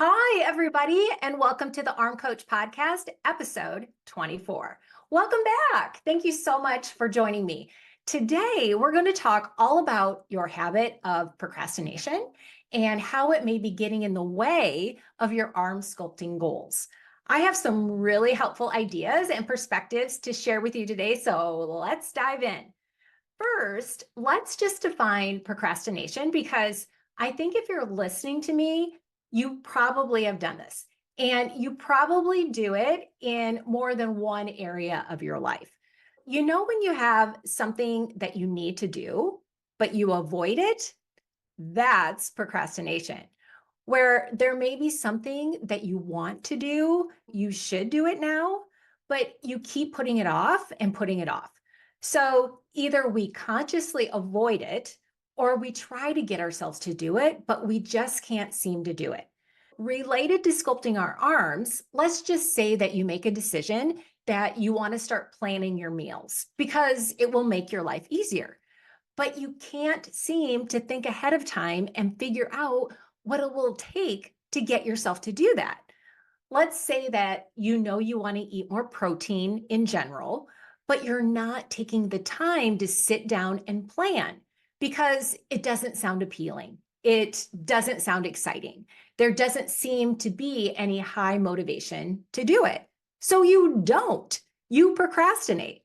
Hi, everybody, and welcome to the Arm Coach Podcast, episode 24. Welcome back. Thank you so much for joining me. Today, we're going to talk all about your habit of procrastination and how it may be getting in the way of your arm sculpting goals. I have some really helpful ideas and perspectives to share with you today, so let's dive in. First, let's just define procrastination because I think if you're listening to me, you probably have done this and you probably do it in more than one area of your life. You know, when you have something that you need to do, but you avoid it, that's procrastination. Where there may be something that you want to do, you should do it now, but you keep putting it off and putting it off. So either we consciously avoid it or we try to get ourselves to do it, but we just can't seem to do it. Related to sculpting our arms, let's just say that you make a decision that you want to start planning your meals because it will make your life easier. But you can't seem to think ahead of time and figure out what it will take to get yourself to do that. Let's say that you know you want to eat more protein in general, but you're not taking the time to sit down and plan because it doesn't sound appealing. It doesn't sound exciting. There doesn't seem to be any high motivation to do it. So you don't. You procrastinate.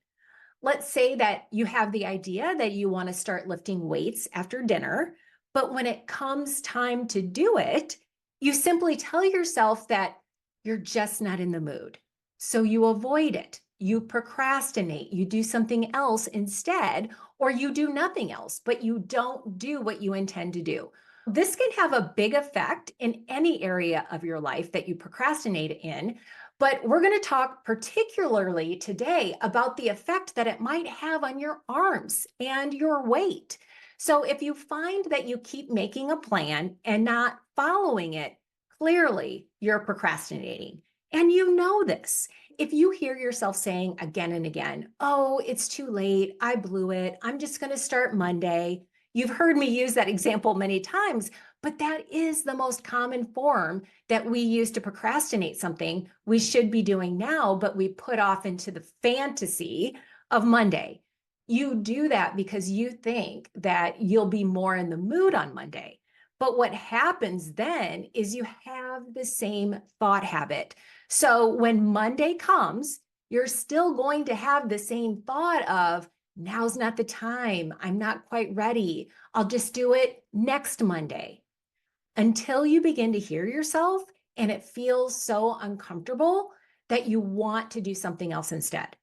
Let's say that you have the idea that you want to start lifting weights after dinner, but when it comes time to do it, you simply tell yourself that you're just not in the mood. So you avoid it. You procrastinate. You do something else instead, or you do nothing else, but you don't do what you intend to do. This can have a big effect in any area of your life that you procrastinate in, but we're going to talk particularly today about the effect that it might have on your arms and your weight. So if you find that you keep making a plan and not following it, clearly you're procrastinating. And you know this. If you hear yourself saying again and again, oh, it's too late, I blew it, I'm just going to start Monday. You've heard me use that example many times, but that is the most common form that we use to procrastinate something we should be doing now, but we put off into the fantasy of Monday. You do that because you think that you'll be more in the mood on Monday. But what happens then is you have the same thought habit. So when Monday comes, you're still going to have the same thought of, now's not the time. I'm not quite ready. I'll just do it next Monday. Until you begin to hear yourself and it feels so uncomfortable that you want to do something else instead.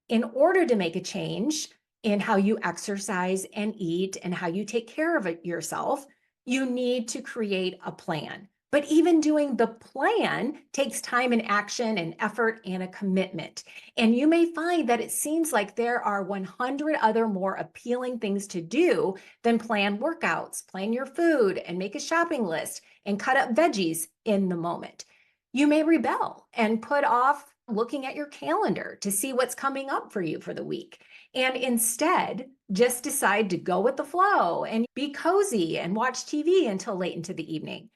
In order to make a change in how you exercise and eat and how you take care of it yourself, you need to create a plan. But even doing the plan takes time and action and effort and a commitment. And you may find that it seems like there are 100 other more appealing things to do than plan workouts, plan your food, and make a shopping list and cut up veggies in the moment. You may rebel and put off looking at your calendar to see what's coming up for you for the week. And instead, just decide to go with the flow and be cozy and watch TV until late into the evening.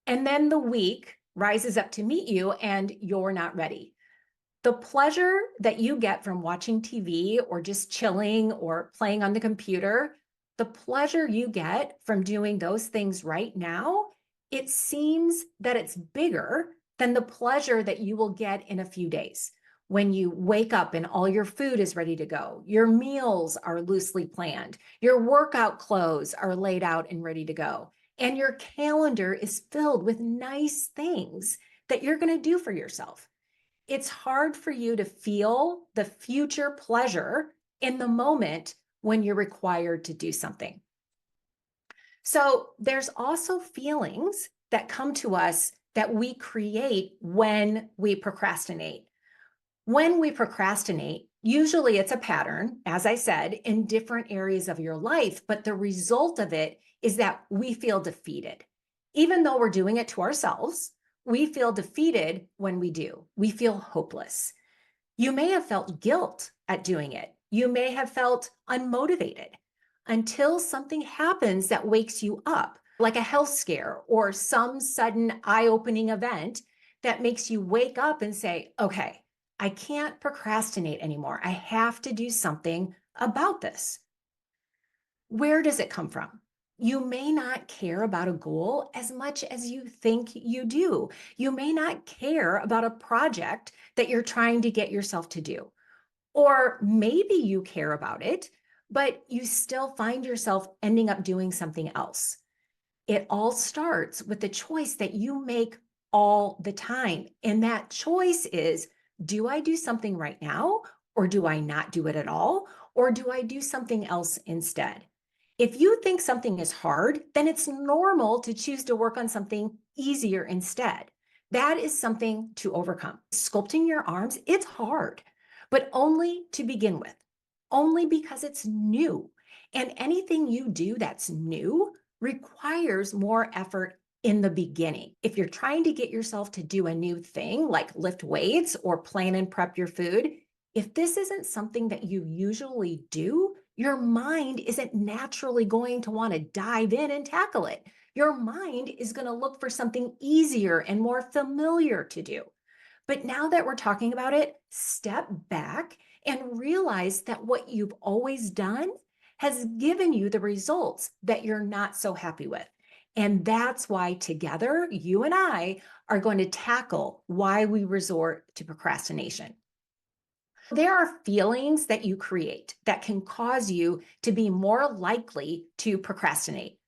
And then the week rises up to meet you and you're not ready. The pleasure that you get from watching TV or just chilling or playing on the computer, the pleasure you get from doing those things right now, it seems that it's bigger than the pleasure that you will get in a few days. When you wake up and all your food is ready to go, your meals are loosely planned, your workout clothes are laid out and ready to go, and your calendar is filled with nice things that you're going to do for yourself. It's hard for you to feel the future pleasure in the moment when you're required to do something. So there's also feelings that come to us that we create when we procrastinate. When we procrastinate, usually it's a pattern, as I said, in different areas of your life, but the result of it is that we feel defeated. Even though we're doing it to ourselves, we feel defeated when we do. We feel hopeless. You may have felt guilt at doing it. You may have felt unmotivated until something happens that wakes you up, like a health scare or some sudden eye-opening event that makes you wake up and say, okay, I can't procrastinate anymore. I have to do something about this. Where does it come from? You may not care about a goal as much as you think you do. You may not care about a project that you're trying to get yourself to do. Or maybe you care about it, but you still find yourself ending up doing something else. It all starts with the choice that you make all the time. And that choice is, do I do something right now? Or do I not do it at all? Or do I do something else instead? If you think something is hard, then it's normal to choose to work on something easier instead. That is something to overcome. Sculpting your arms, it's hard, but only to begin with, only because it's new. And anything you do that's new requires more effort in the beginning. If you're trying to get yourself to do a new thing, like lift weights or plan and prep your food, if this isn't something that you usually do, your mind isn't naturally going to want to dive in and tackle it. Your mind is going to look for something easier and more familiar to do. But now that we're talking about it, step back and realize that what you've always done has given you the results that you're not so happy with. And that's why together, you and I are going to tackle why we resort to procrastination. There are feelings that you create that can cause you to be more likely to procrastinate.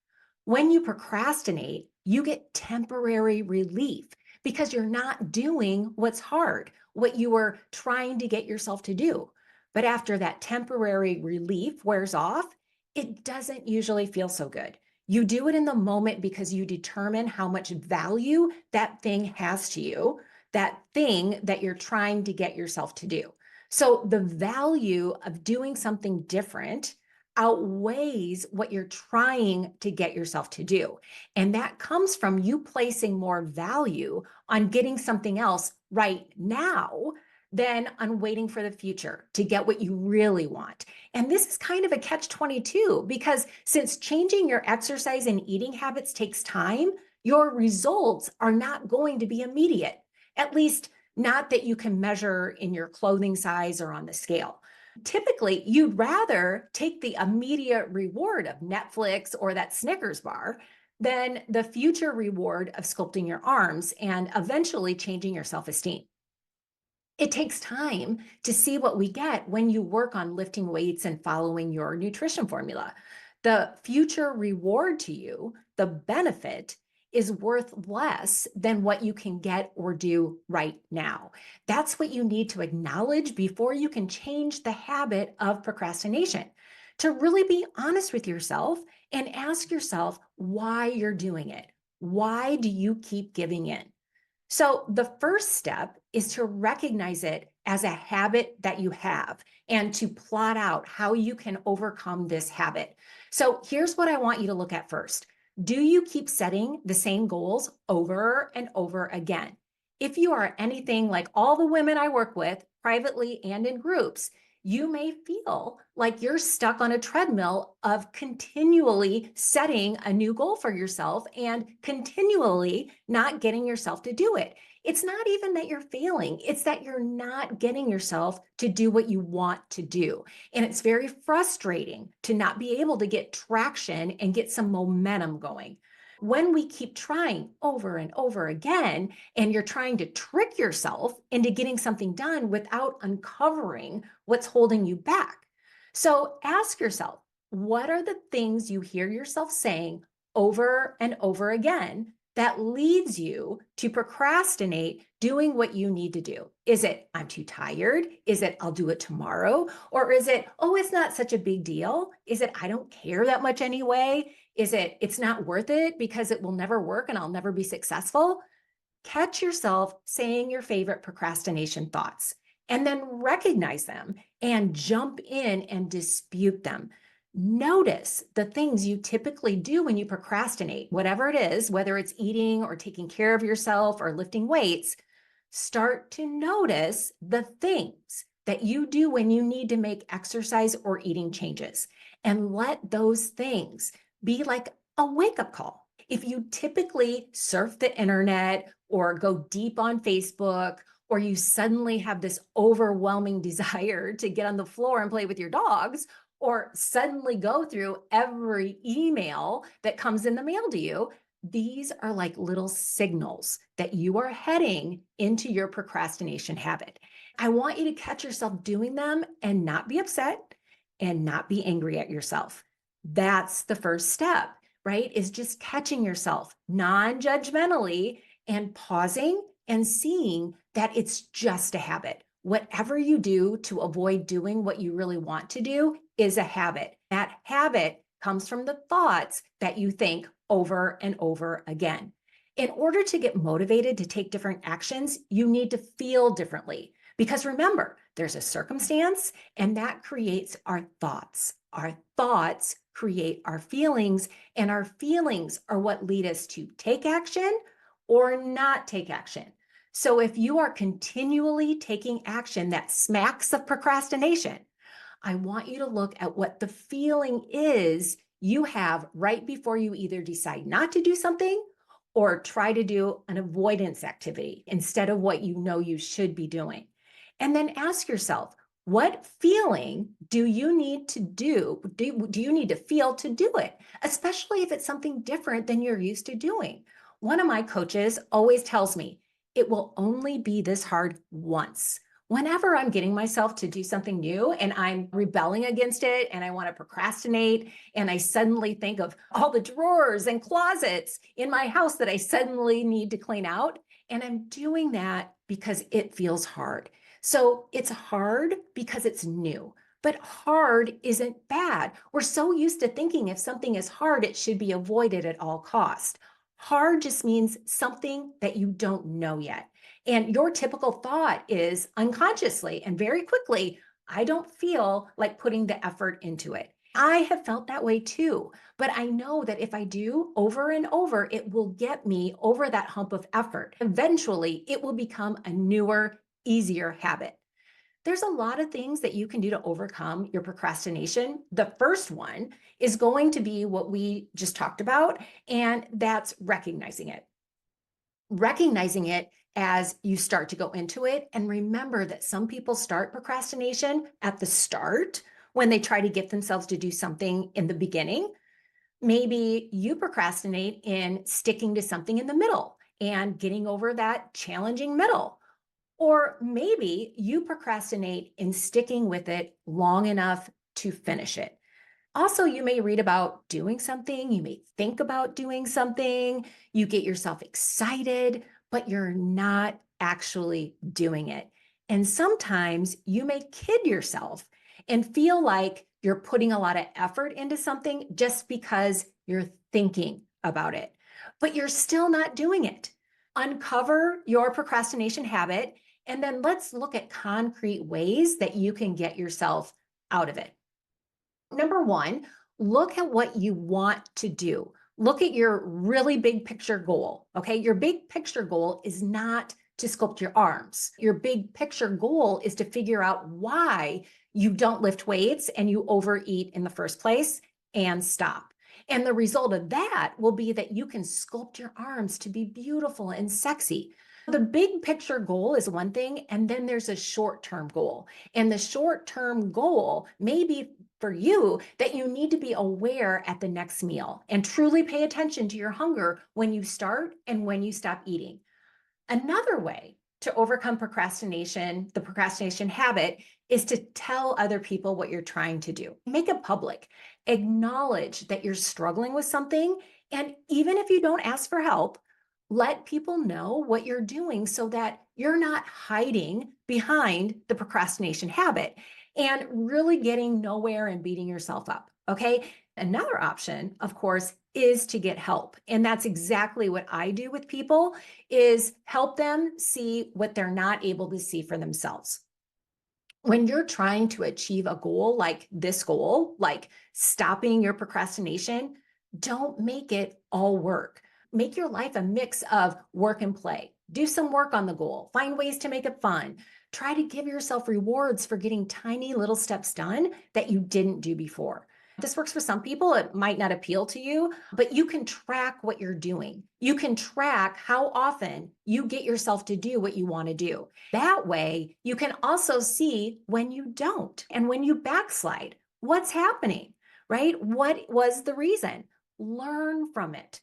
When you procrastinate, you get temporary relief because you're not doing what's hard, what you were trying to get yourself to do. But after that temporary relief wears off, it doesn't usually feel so good. You do it in the moment because you determine how much value that thing has to you, that thing that you're trying to get yourself to do. So the value of doing something different outweighs what you're trying to get yourself to do. And that comes from you placing more value on getting something else right now than on waiting for the future to get what you really want. And this is kind of a catch-22 because since changing your exercise and eating habits takes time, your results are not going to be immediate, at least not that you can measure in your clothing size or on the scale. Typically, you'd rather take the immediate reward of Netflix or that Snickers bar than the future reward of sculpting your arms and eventually changing your self-esteem. It takes time to see what we get when you work on lifting weights and following your nutrition formula. The future reward to you, the benefit, is worth less than what you can get or do right now. That's what you need to acknowledge before you can change the habit of procrastination. To really be honest with yourself and ask yourself why you're doing it. Why do you keep giving in? So the first step is to recognize it as a habit that you have and to plot out how you can overcome this habit. So here's what I want you to look at first. Do you keep setting the same goals over and over again? If you are anything like all the women I work with, privately and in groups, you may feel like you're stuck on a treadmill of continually setting a new goal for yourself and continually not getting yourself to do it. It's not even that you're failing, it's that you're not getting yourself to do what you want to do. And it's very frustrating to not be able to get traction and get some momentum going. When we keep trying over and over again, and you're trying to trick yourself into getting something done without uncovering what's holding you back. So ask yourself, what are the things you hear yourself saying over and over again that leads you to procrastinate doing what you need to do? Is it, I'm too tired? Is it, I'll do it tomorrow? Or is it, oh, it's not such a big deal? Is it, I don't care that much anyway? Is it, it's not worth it because it will never work and I'll never be successful? Catch yourself saying your favorite procrastination thoughts and then recognize them and jump in and dispute them. Notice the things you typically do when you procrastinate, whatever it is, whether it's eating or taking care of yourself or lifting weights. Start to notice the things that you do when you need to make exercise or eating changes, and let those things be like a wake-up call. If you typically surf the internet or go deep on Facebook, or you suddenly have this overwhelming desire to get on the floor and play with your dogs, or suddenly go through every email that comes in the mail to you, these are like little signals that you are heading into your procrastination habit. I want you to catch yourself doing them and not be upset and not be angry at yourself. That's the first step, right? Is just catching yourself non-judgmentally and pausing and seeing that it's just a habit. Whatever you do to avoid doing what you really want to do is a habit. That habit comes from the thoughts that you think over and over again. In order to get motivated to take different actions, you need to feel differently. Because remember, there's a circumstance, and that creates our thoughts. Our thoughts create our feelings, and our feelings are what lead us to take action or not take action. So if you are continually taking action that smacks of procrastination, I want you to look at what the feeling is you have right before you either decide not to do something or try to do an avoidance activity instead of what you know you should be doing. And then ask yourself, what feeling do you need to do? Do you need to feel to do it? Especially if it's something different than you're used to doing. One of my coaches always tells me, it will only be this hard once. Whenever I'm getting myself to do something new and I'm rebelling against it and I want to procrastinate and I suddenly think of all the drawers and closets in my house that I suddenly need to clean out, and I'm doing that because it feels hard. So it's hard because it's new, but hard isn't bad. We're so used to thinking if something is hard, it should be avoided at all costs. Hard just means something that you don't know yet. And your typical thought is unconsciously and very quickly, I don't feel like putting the effort into it. I have felt that way too, but I know that if I do over and over, it will get me over that hump of effort. Eventually, it will become a newer, easier habit. There's a lot of things that you can do to overcome your procrastination. The first one is going to be what we just talked about, and that's recognizing it. Recognizing it as you start to go into it. And remember that some people start procrastination at the start when they try to get themselves to do something in the beginning. Maybe you procrastinate in sticking to something in the middle and getting over that challenging middle. Or maybe you procrastinate in sticking with it long enough to finish it. Also, you may read about doing something, you may think about doing something, you get yourself excited, but you're not actually doing it. And sometimes you may kid yourself and feel like you're putting a lot of effort into something just because you're thinking about it, but you're still not doing it. Uncover your procrastination habit, and then let's look at concrete ways that you can get yourself out of it. Number one, look at what you want to do. Look at your really big picture goal. Okay. Your big picture goal is not to sculpt your arms. Your big picture goal is to figure out why you don't lift weights and you overeat in the first place and stop. And the result of that will be that you can sculpt your arms to be beautiful and sexy. The big picture goal is one thing, and then there's a short-term goal. And the short-term goal may be for you that you need to be aware at the next meal and truly pay attention to your hunger when you start and when you stop eating. Another way to overcome procrastination, the procrastination habit, is to tell other people what you're trying to do. Make it public. Acknowledge that you're struggling with something. And even if you don't ask for help, let people know what you're doing so that you're not hiding behind the procrastination habit and really getting nowhere and beating yourself up. Okay. Another option, of course, is to get help. And that's exactly what I do with people, is help them see what they're not able to see for themselves. When you're trying to achieve a goal like this goal, like stopping your procrastination, don't make it all work. Make your life a mix of work and play. Do some work on the goal. Find ways to make it fun. Try to give yourself rewards for getting tiny little steps done that you didn't do before. This works for some people. It might not appeal to you, but you can track what you're doing. You can track how often you get yourself to do what you want to do. That way, you can also see when you don't and when you backslide. What's happening, right? What was the reason? Learn from it.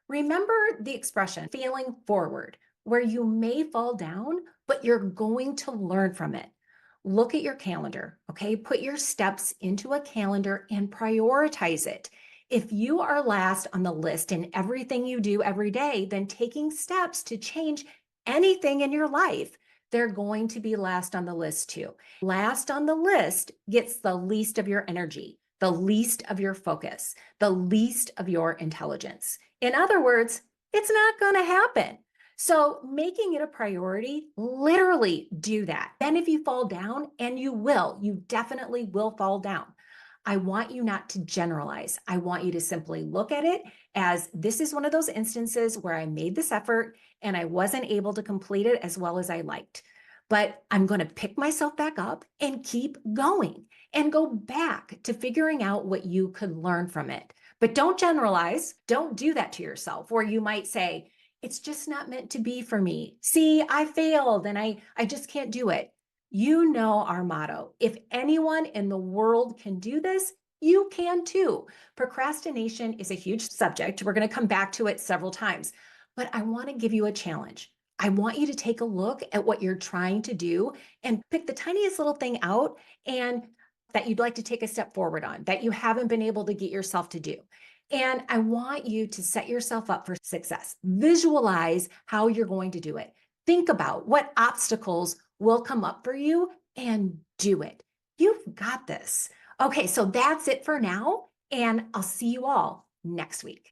Remember the expression failing forward, where you may fall down, but you're going to learn from it. Look at your calendar, okay? Put your steps into a calendar and prioritize it. If you are last on the list in everything you do every day, then taking steps to change anything in your life, they're going to be last on the list too. Last on the list gets the least of your energy, the least of your focus, the least of your intelligence. In other words, it's not going to happen. So making it a priority, literally do that. Then if you fall down, and you definitely will fall down. I want you not to generalize. I want you to simply look at it as this is one of those instances where I made this effort and I wasn't able to complete it as well as I liked. But I'm going to pick myself back up and keep going and go back to figuring out what you could learn from it. But don't generalize. Don't do that to yourself, where you might say, it's just not meant to be for me. See, I failed and I just can't do it. You know our motto. If anyone in the world can do this, you can too. Procrastination is a huge subject. We're going to come back to it several times, but I want to give you a challenge. I want you to take a look at what you're trying to do and pick the tiniest little thing out and that you'd like to take a step forward on that you haven't been able to get yourself to do. And I want you to set yourself up for success. Visualize how you're going to do it. Think about what obstacles will come up for you and do it. You've got this. Okay, so that's it for now. And I'll see you all next week.